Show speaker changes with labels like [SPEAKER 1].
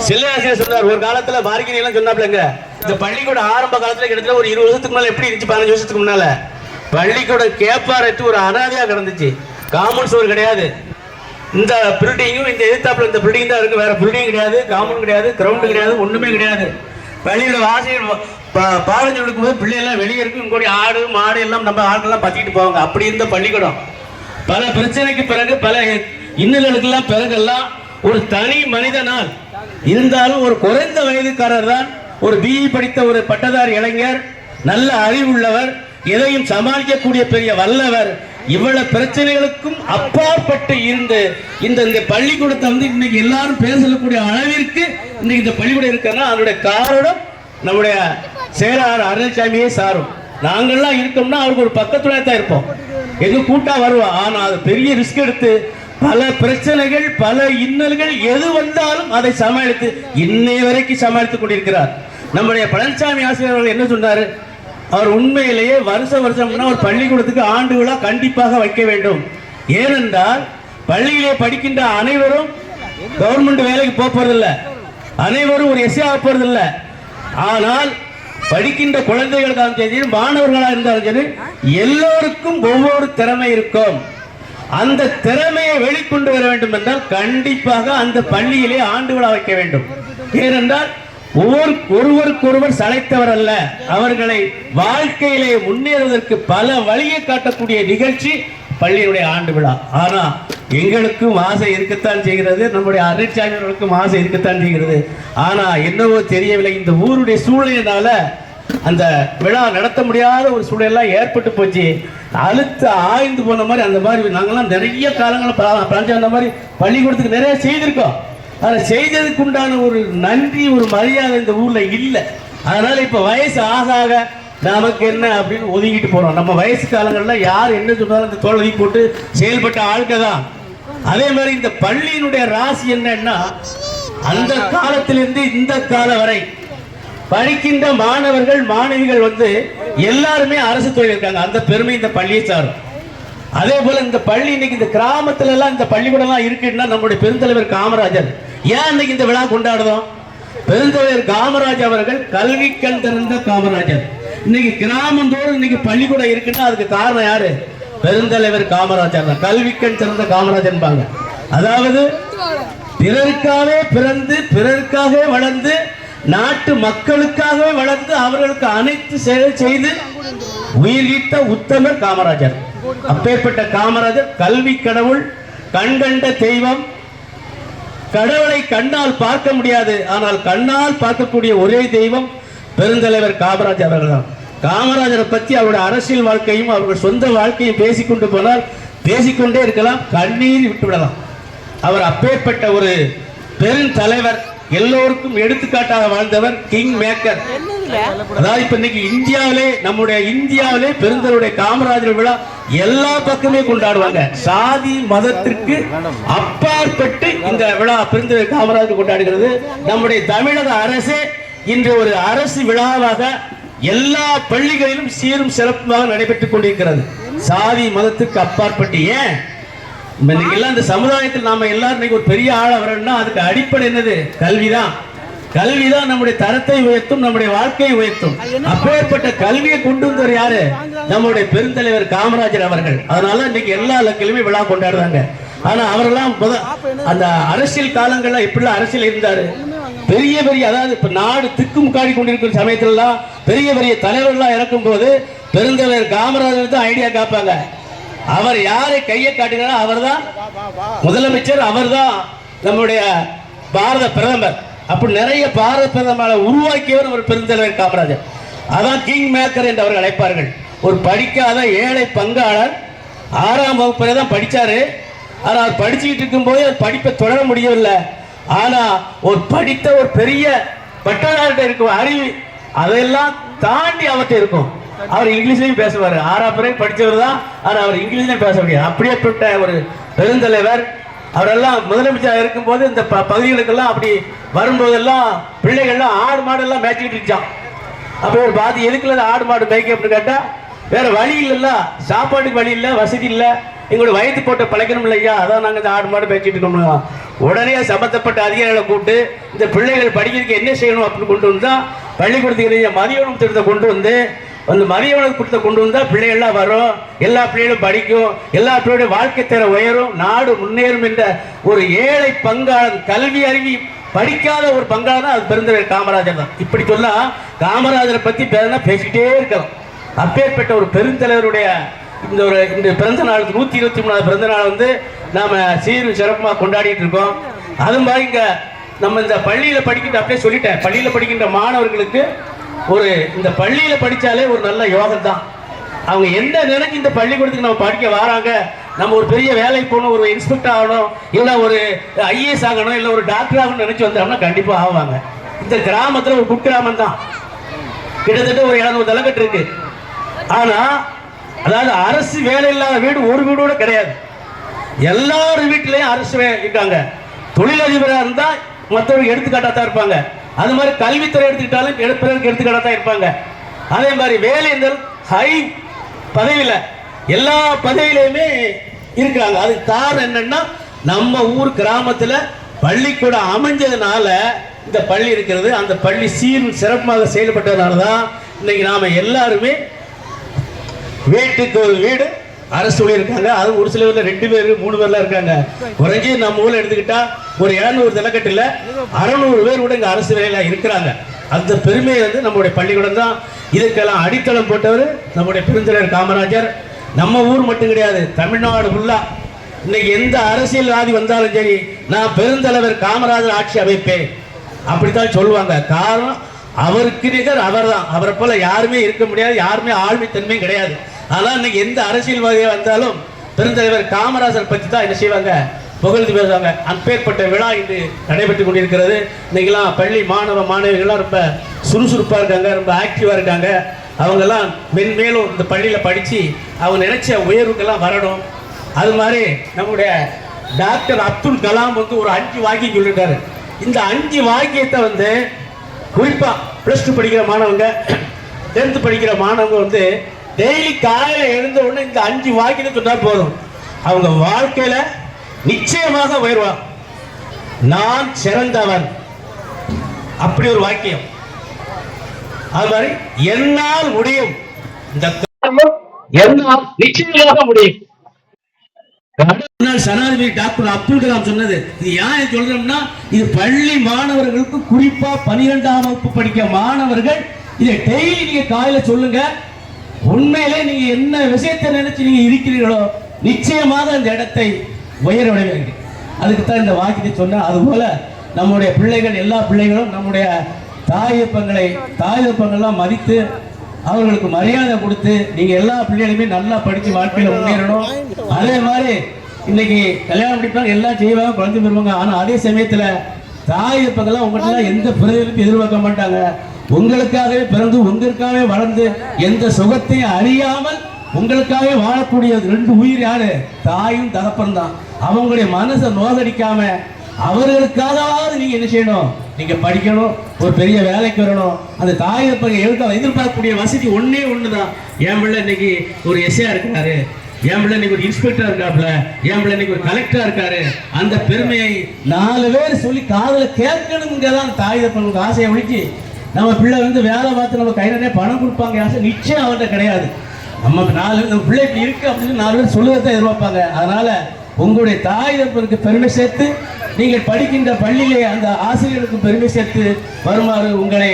[SPEAKER 1] செல்லையாசிரியர் சொன்னார், ஒரு காலத்துல பார்க்கிங் எல்லாம் சொன்னாப்லங்க, இந்த பள்ளிக்கூட ஆரம்ப காலத்துல கிட்டத்தட்ட ஒரு 20 வருஷத்துக்கு முன்னால எப்படி இருந்துச்சு, 15 வருஷத்துக்கு முன்னால பள்ளிக்கூட கேப்பாரட்டு ஒரு அனாதையா கிடந்துச்சு. காமன் சோர் கிடையாது. இந்த பில்டிங்கும் இந்த எதிர்த்தாப்புல இந்த பில்டிங் தான் இருக்கு, வேற பில்டிங் கிடையாது, காமன் கிடையாது, கிரவுண்ட் கிடையாது, ஒண்ணுமே கிடையாது. பள்ளியோட வாசல் பாடம் கொடுக்கும்போது பிள்ளைகள்லாம் வெளியே இருக்கு, இங்கோடி ஆடு மாடு எல்லாம் நம்ம ஆட்கள்லாம் பத்திக்கிட்டு போவாங்க. அப்படி இருந்த பள்ளிக்கூடம் பல பிரச்சனைக்கு பிறகு பல இன்னல்களுக்கெல்லாம் பிறகெல்லாம் ஒரு தனி மனிதனால் இருந்தாலும் ஒரு குறைந்த வயதுக்காரர் தான் ஒரு பிஇ படித்த ஒரு பட்டதாரி இளைஞர், நல்ல அறிவுள்ளவர், எதையும் சமாளிக்கக்கூடிய பெரிய வல்லவர். இவ்வளவு பிரச்சனைகளுக்கும் அப்பாற்பட்டு இருந்து இந்த பள்ளிக்கூடத்தை வந்து இன்னைக்கு எல்லாரும் பேசக்கூடிய அளவிற்கு இன்னைக்கு இந்த பள்ளிக்கூடம் இருக்குன்னா அதனுடைய காரணம் நம்முடைய செயலாளர் அருள்சாமியே சாரும். நாங்கள்லாம் இருக்கோம்னா அவருக்கு ஒரு பக்கத்துல தான் இருப்போம், எங்க கூட்டா வருவோம். ஆனா அது பெரிய ரிஸ்க் எடுத்து பல பிரச்சனைகள் பல இன்னல்கள் எது வந்தாலும் அதை சமாளித்து இன்னைய வரைக்கும் சமாளித்துக் கொண்டிருக்கிறார். நம்முடைய பழனிசாமி ஆசிரியர் என்ன சொன்னாரு, அவர் உண்மையிலேயே வருஷம் ஒரு பள்ளிக்கூடத்துக்கு ஆண்டு விழா கண்டிப்பாக வைக்க வேண்டும். ஏனென்றால் பள்ளியிலே படிக்கின்ற அனைவரும் கவர்மெண்ட் வேலைக்கு போறதில்லை, அனைவரும் ஒரு எஸ்ஏ ஆக போறதில்லை. ஆனால் படிக்கின்ற குழந்தைகளுக்காக சரி மாணவர்களாக இருந்தாலும் சரி எல்லோருக்கும் ஒவ்வொரு திறமை இருக்கும். அந்த திறமையை வெளிக்கொண்டு வர வேண்டும் என்றால் கண்டிப்பாக அந்த பள்ளியிலே ஆண்டு விழா வைக்க வேண்டும். ஏனென்றால் ஒருவருக்கொருவர் சளைத்தவர் அல்ல, அவர்களை வாழ்க்கையிலே முன்னேறுவதற்கு பல வழியை காட்டக்கூடிய நிகழ்ச்சி பள்ளியினுடைய ஆண்டு விழா. ஆனா எங்களுக்கும் ஆசை இருக்கத்தான் செய்கிறது, நம்முடைய அருட்சாமியர்களுக்கும் ஆசை இருக்கத்தான் செய்கிறது. ஆனா என்னவோ தெரியவில்லை, இந்த ஊருடைய சூழ்நிலையினால அந்த விழா நடத்த முடியாத ஒரு சூழலாம் ஏற்பட்டு போச்சு. அழுத்த ஆய்ந்து போன மாதிரி அந்த மாதிரி நாங்கெல்லாம் நிறைய காலங்களில் அந்த மாதிரி பள்ளிக்கூடத்துக்கு நிறைய செய்திருக்கோம். அதை செய்ததுக்கு உண்டான ஒரு நன்றி ஒரு மரியாதை இந்த ஊர்ல இல்லை. அதனால இப்ப வயசு ஆக ஆக நமக்கு என்ன அப்படின்னு ஒதுங்கிட்டு போறோம். நம்ம வயசு காலங்கள்ல யார் என்ன சொன்னாலும் அந்த தோல்வி போட்டு செயல்பட்ட ஆட்கள் தான். அதே மாதிரி இந்த பள்ளியினுடைய ராசி என்னன்னா, அந்த காலத்திலிருந்து இந்த காலம் வரை படிக்கின்ற மாணவர்கள் மாணவிகள் வந்து எல்லாருமே அரசு தொழில் இருக்காங்க. அந்த பெருமை இந்த பள்ளியை சாரும். அதே போல இந்த பள்ளி இன்னைக்கு இந்த கிராமத்துல எல்லாம் இந்த பள்ளிக்கூடம் எல்லாம் இருக்குன்னா நம்முடைய பெருந்தலைவர் காமராஜர். ஏன் இன்னைக்கு இந்த விழா கொண்டாடுறோம்? பெருந்தலைவர் காமராஜர் அவர்கள் கல்வி கண் திறந்த காமராஜர். இன்னைக்கு கிராமந்தோறும் இன்னைக்கு பள்ளிக்கூடம் இருக்குன்னா அதுக்கு காரணம் யாரு? பெருந்தலைவர் காமராஜர் தான். கல்வி கண் திறந்த காமராஜர் பாங்க. அதாவது பிறருக்காகவே பிறந்து பிறருக்காகவே வளர்ந்து நாட்டு மக்களுக்காகவே வளர்ந்து அவர்களுக்கு அனைத்து செயல் செய்து உயிர்கிட்ட உத்தமர் காமராஜர். அப்பேற்பட்ட காமராஜர் கல்வி கடவுள், கண்கண்ட தெய்வம். கடவுளை கண்ணால் பார்க்க முடியாது, ஆனால் கண்ணால் பார்க்கக்கூடிய ஒரே தெய்வம் பெருந்தலைவர் காமராஜர் அவர்கள் தான். காமராஜரை பற்றி அவருடைய அரசியல் வாழ்க்கையும் அவருடைய சொந்த வாழ்க்கையும் பேசிக்கொண்டு போனால் பேசிக்கொண்டே இருக்கலாம், கண்ணீர் விட்டுவிடலாம். அவர் அப்பேற்பட்ட ஒரு பெருந்தலைவர், எல்லோருக்கும் எடுத்துக்காட்டாக வாழ்ந்தவர், கிங் மேக்கர். அதாவது இப்ப இன்னைக்கு இந்தியாவிலே நம்முடைய இந்தியாவிலே பெருந்தலைவருடைய காமராஜர் விழா எல்லா பக்கமே கொண்டாடுவாங்க. சாதி மதத்திற்கு அப்பாற்பட்டு இந்த விழா பெருந்தலைவர் காமராஜர் கொண்டாடுகிறது. நம்முடைய தமிழக அரசே இன்று ஒரு அரசு விழாவாக எல்லா பள்ளிகளிலும் சீரும் சிறப்புமாக நடைபெற்றுக் கொண்டிருக்கிறது. சாதி மதத்துக்கு அப்பாற்பட்டு. ஏன் எல்லாம் இந்த சமுதாயத்தில் நாம எல்லாரும் ஒரு பெரிய ஆள வரணும்னா அதுக்கு அடிப்படை என்னது? கல்விதான். கல்விதான் நம்முடைய தரத்தை உயர்த்தும், நம்முடைய வாழ்க்கையை உயர்த்தும். அப்பேற்பட்ட கல்வியை கொண்டு வந்தவர் யாரு? நம்முடைய பெருந்தலைவர் காமராஜர் அவர்கள். அதனால இன்னைக்கு எல்லா இலக்கிலுமே விழா கொண்டாடுறாங்க. ஆனா அவரெல்லாம் அந்த அரசியல் காலங்கள்ல எப்படிலாம் அரசியல் இருந்தாரு, பெரிய பெரிய அதாவது இப்ப நாடு திக்குமுக்காடி கொண்டிருக்கிற சமயத்துல எல்லாம் பெரிய பெரிய தலைவர்கள்லாம் இறக்கும் போது பெருந்தலைவர் காமராஜர் தான் ஐடியா காப்பாங்க. அவர் யாரை கையை காட்டுகிறாரோ அவர் தான் முதலமைச்சர், அவர் தான் நம்முடைய பாரத பிரதமர். அப்படி நிறைய பாரத பிரதமரை உருவாக்கியவர் ஒரு பெருந்தலைவர் காமராஜர். அதான் கிங் மேக்கர் என்று அவர்கள் அழைப்பார்கள். ஒரு படிக்காத ஏழை பங்காளர் 6ஆம் வகுப்புல தான் படிச்சாரு. ஆனால் அவர் படிச்சுக்கிட்டு இருக்கும் போது படிப்பை தொடர முடியவில்லை. ஆனா ஒரு படித்த ஒரு பெரிய பட்டதாரிட்ட இருக்கும் அறிவு, அதெல்லாம் தாண்டி அவர்கிட்ட இருக்கும். அவர் இங்கிலீஷ்லயும் பேசுவார். 6ஆம் வரை படித்தவர் தான், ஆனால் அவர் இங்கிலீஷ்லயும் பேச முடியாது. அப்படியேப்பட்ட ஒரு பெருந்தலைவர். அவரெல்லாம் முதலமைச்சர் இருக்கும்போது இந்த பகுதிகளுக்கெல்லாம் அப்படி வரும்போதெல்லாம் பிள்ளைகள்லாம் ஆடு மாடெல்லாம் மேய்ச்சிக்கிட்டு இருந்துச்சான். அப்போ ஒரு பாதி எதுக்குள்ள ஆடு மாடு மேய்க்க அப்படின்னு கேட்டா வேற வழி இல்லைல்ல, சாப்பாட்டுக்கு வழி இல்லை, வசதி இல்லை, எங்களோட வயிற்று போட்ட பழைக்கணும் இல்லையா, அதான் நாங்கள் இந்த ஆடு மாடு மேய்ச்சிட்டு இருக்கோம். உடனே சம்பந்தப்பட்ட அதிகாரிகளை கூப்பிட்டு இந்த பிள்ளைகள் படிக்கிறதுக்கு என்ன செய்யணும் அப்படின்னு கொண்டு வந்தா பள்ளிக்கூடத்துக்கு மதிய உணவு திட்டத்தை கொண்டு வந்து அந்த மதிய உணவு திட்டத்தை கொண்டு வந்தா பிள்ளைகள்லாம் வரும், எல்லா பிள்ளைகளும் படிக்கும், எல்லா பிள்ளைகளுடைய வாழ்க்கை தர உயரும், நாடு முன்னேறும் என்ற ஒரு ஏழை பங்காளன், கல்வி அறிவி படிக்காத ஒரு பங்காளன் அது பெருந்தலைவர் காமராஜர் தான். இப்படி சொன்னா காமராஜரை பத்தி பேசிக்கிட்டே இருக்கலாம். அப்பேற்பட்ட ஒரு பெருந்தலைவருடைய இந்த பிறந்த நாள் 123வது பிறந்த நாள் வந்து நாம சீரும் சிறப்புமா கொண்டாடிட்டு இருக்கோம். அது மாதிரி இங்க நம்ம இந்த பள்ளியில படிக்கின்ற, அப்படியே சொல்லிட்டேன், பள்ளியில படிக்கின்ற மாணவர்களுக்கு இந்த பள்ளியில படிச்சாலே ஒரு நல்ல யோகம் தான். அவங்க எந்த நினைச்சு இந்த பள்ளிக்கூடத்துக்கு நம்ம படிக்க வராங்க, நம்ம ஒரு பெரிய வேலைக்கு போகணும், ஒரு இன்ஸ்பெக்டர் ஆகணும், இல்லை ஒரு ஐஏஎஸ் ஆகணும், இல்லை ஒரு டாக்டர் ஆகணும்னு நினைச்சு வந்தோம்னா கண்டிப்பா ஆவாங்க. இந்த கிராமத்தில் ஒரு குக்கிராமம் தான், கிட்டத்தட்ட ஒரு 200 தலைக்கட்டு இருக்கு. ஆனா அதாவது அரசு வேலை இல்லாத வீடு ஒரு வீடு கூட கிடையாது. எல்லாரும் வீட்டிலையும் அரசு இருக்காங்க. தொழிலதிபராக இருந்தா மற்றவர்கள் எடுத்துக்காட்டா தான் இருப்பாங்க. அது மாதிரி கல்வித்துறை எடுத்துக்கிட்டாலும் எடுத்துக்காட்டா தான் இருப்பாங்க. அதே மாதிரி வேலை ஹை பதவியில் எல்லா பதவியிலையுமே இருக்கிறாங்க. அதுக்கு காரணம் என்னன்னா நம்ம ஊர் கிராமத்தில் பள்ளிக்கூடம் அமைஞ்சதுனால இந்த பள்ளி இருக்கிறது. அந்த பள்ளி சீரும் சிறப்பாக செயல்பட்டதுனால தான் இன்னைக்கு நாம எல்லாருமே வீட்டுக்கு ஒரு வீடு அரசு ஊழியர் இருக்காங்க. அது ஒரு சில ஊர்ல 2 பேர் 3 பேர்லாம் இருக்காங்க. குறைஞ்சி நம்ம ஊர்ல எடுத்துக்கிட்டா ஒரு 200 தலைக்கட்டில் 600 பேர் கூட இங்க அரசு வேலையில இருக்கிறாங்க. அந்த பெருமையை வந்து நம்முடைய பள்ளிக்கூடம் தான். இதுக்கெல்லாம் அடித்தளம் போட்டவர் நம்முடைய பெருந்தலைவர் காமராஜர். நம்ம ஊர் மட்டும் கிடையாது, தமிழ்நாடு ஃபுல்லா இன்னைக்கு எந்த அரசியல்வாதி வந்தாலும் சரி, நான் பெருந்தலைவர் காமராஜர் ஆட்சி அமைப்பேன் அப்படித்தான் சொல்லுவாங்க. காரணம் அவருக்கு நிகர் அவர் தான். அவரை போல யாருமே இருக்க முடியாது, யாருமே ஆளுமைத்தன்மையும் கிடையாது. ஆனால் இன்னைக்கு எந்த அரசியல்வாதியாக வந்தாலும் பெருந்தலைவர் காமராஜர் பற்றி தான் என்ன செய்வாங்க, புகழ்ந்து பேசுவாங்க. அப்பேற்பட்ட விழா இன்று நடைபெற்றுக் கொண்டிருக்கிறது. இன்னைக்கெல்லாம் பள்ளி மாணவ மாணவிகள்லாம் ரொம்ப சுறுசுறுப்பாக இருக்காங்க, ரொம்ப ஆக்டிவாக இருக்காங்க. அவங்கெல்லாம் மென்மேலும் இந்த பள்ளியில் படித்து அவங்க நினைச்ச உயர்வுக்கெல்லாம் வரணும். அது மாதிரி நம்முடைய டாக்டர் அப்துல் கலாம் வந்து ஒரு 5 வாக்கியம் சொல்லியிருக்காரு. இந்த 5 வாக்கியத்தை வந்து குறிப்பா +2 படிக்கிற மாணவங்க, 10th படிக்கிற மாணவங்க வந்து டெய்லி காலையில எழுந்த உடனே இந்த 5 வாக்கியத்தை சொன்னா போதும், அவங்க வாழ்க்கையில நிச்சயமாக உயர்வாங்க. நான் சிறந்தவன், அப்படி ஒரு வாக்கியம். அது மாதிரி என்னால் முடியும், இந்த என்னால் நிச்சயமாக முடியும். சனாதிபதி டாக்டர் அப்துல் கலாம் சொன்னது. இது ஏன் சொல்றோம்னா, இது பள்ளி மாணவர்களுக்கு, குறிப்பா 12ஆம் வகுப்பு படிக்க மாணவர்கள் இதை டெய்லி நீங்க காலையில சொல்லுங்க. உண்மையிலே நீங்க என்ன விஷயத்தை நினைச்சு நீங்க இருக்கிறீர்களோ நிச்சயமாக அந்த இடத்தை உயர விடுவீங்க. அதுக்கு தான் இந்த வாக்கியத்தை சொன்ன. அதுபோல நம்முடைய பிள்ளைகள், எல்லா பிள்ளைகளும் நம்முடைய தாயப்பங்கள்லாம் மதித்து அவர்களுக்கு மரியாதை கொடுத்து நீங்க எல்லா பிள்ளைகளுமே நல்லா படிச்சு வாழ்க்கையில முன்னேறணும். அதே மாதிரி இன்னைக்கு கல்யாணம் முடிப்பாங்க, எல்லாம் செய்வாங்க, குழந்தை பெறுவாங்க. ஆனா அதே சமயத்துல தாயப்பங்கெல்லாம் உங்கள்கிட்ட எந்த பிரதிபலிப்பும் எதிர்பார்க்க மாட்டாங்க. உங்களுக்காகவே பிறந்து, உங்களுக்காகவே வளர்ந்து, எந்த சுகத்தையும் அறியாமல் உங்களுக்காகவே வாழக்கூடிய 2 உயிர் யாரு? தாயும் தகப்பன் தான். அவங்களுடைய மனசை நோகடிக்காம அவர்களுக்காகவாவது நீங்க என்ன செய்யணும், நீங்க படிக்கணும், ஒரு பெரிய வேலைக்கு வரணும். அந்த தாயப்பங்க எதிர்பார்க்கக்கூடிய வசதி ஒண்ணுதான். என் பிள்ளை இன்னைக்கு ஒரு எஸ்ஐயா இருக்கிறாரு, என் பிள்ளை இன்னைக்கு ஒரு இன்ஸ்பெக்டர் இருக்காப்ல, என் பிள்ளை இன்னைக்கு ஒரு கலெக்டரா இருக்காரு. அந்த பெருமையை 4 பேர் சொல்லி காதல கேட்கணுங்கிறதான் தாயப்பனுக்கு ஆசையை ஒழிச்சு நம்ம பிள்ளை வந்து வேலை பார்த்து நம்ம கை நிறைய பணம் கொடுப்பாங்க ஆசை நிச்சயம் அவர்கிட்ட கிடையாது. நம்ம நம்ம பிள்ளை இப்படி இருக்கு அப்படின்னு 4 பேர் சொல்லுவதை எதிர்பார்ப்பாங்க. அதனால உங்களுடைய தாயப்பனுக்கு பெருமை சேர்த்து, நீங்கள் படிக்கின்ற பள்ளியிலே அந்த ஆசிரியர்களுக்கு பெருமை சேர்த்து வருமாறு உங்களை